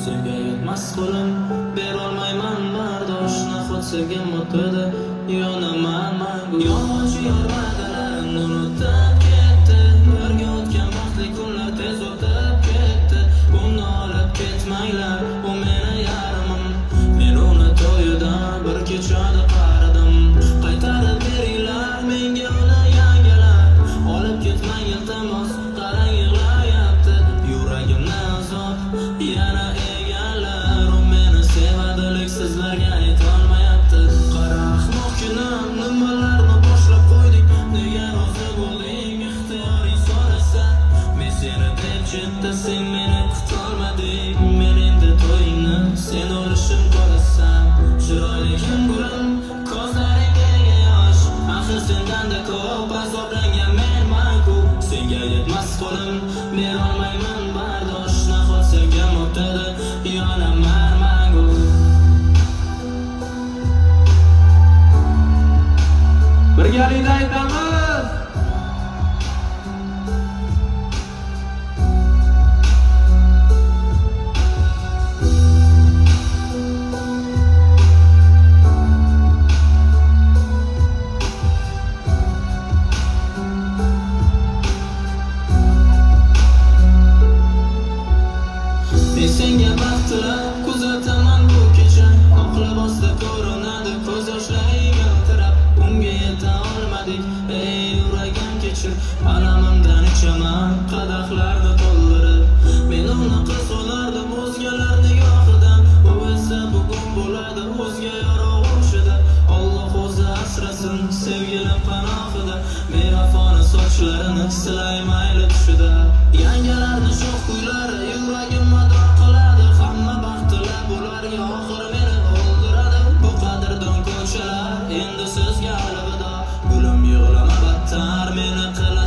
senga yetmas qo'lim, berolmayman bardosh. Nahot sevgim o'tadi, yonaman mangu. Yolg'onchi yormadilarimni unutib ketdi, birga o'tgan baxtli kunlar tez o'tib ketdi. Uni olib ketmanglar, u meni yarimim. Men uni to'yida bir kechada qaradim. Qaytarib beringlar menga uni yangilar. Olib ketmang iltimos, qarang yig'layapti. Yuragimni azob yana egallar. U meni sevadilik sizlarga aytolmayapti. Qara ahmoq kunim, nimalarni boshlab qo'ydik. Nega rozi bo'lding ixtiyoring so'rasa? Men seni deb chetda, sen meni kutolmading. Men endi to'yingni sen olishim qo'lasam. Chiroyli kim gulim, ko'zlaringga yosh. Axir sendanda ko'p azoblangan menman-ku. Senga yetmas qo'lim, berolmayman bardosh. Nahot sevgim o'tadi, yonaman mangu. Birgalikda aytamiz. Men senga baxt tilab kuzataman bu kecha. Oq libosda ko'rinadi ko'z yoshlaring yiltirab. Unga yeta olmadik, ey yuragim kechir. Alamimdan ichaman qadahlarni to'ldirib. Men uni qiz olardim o'zgalar nigohidan. U esa bugun bo'ladi o'zga yorug'ushida. Alloh o'zi asrasin sevgilim panohida. Berafoni sochlarini silay mayli tushida. Yangalarni sho'x kuylari yuragim mador qiladi. Hamma baxtlar bularga oxir meni o'ldiradi. Bu qadrdon ko'chalar endi sizga alvido. Gulim yig'lama battar, meni qilasan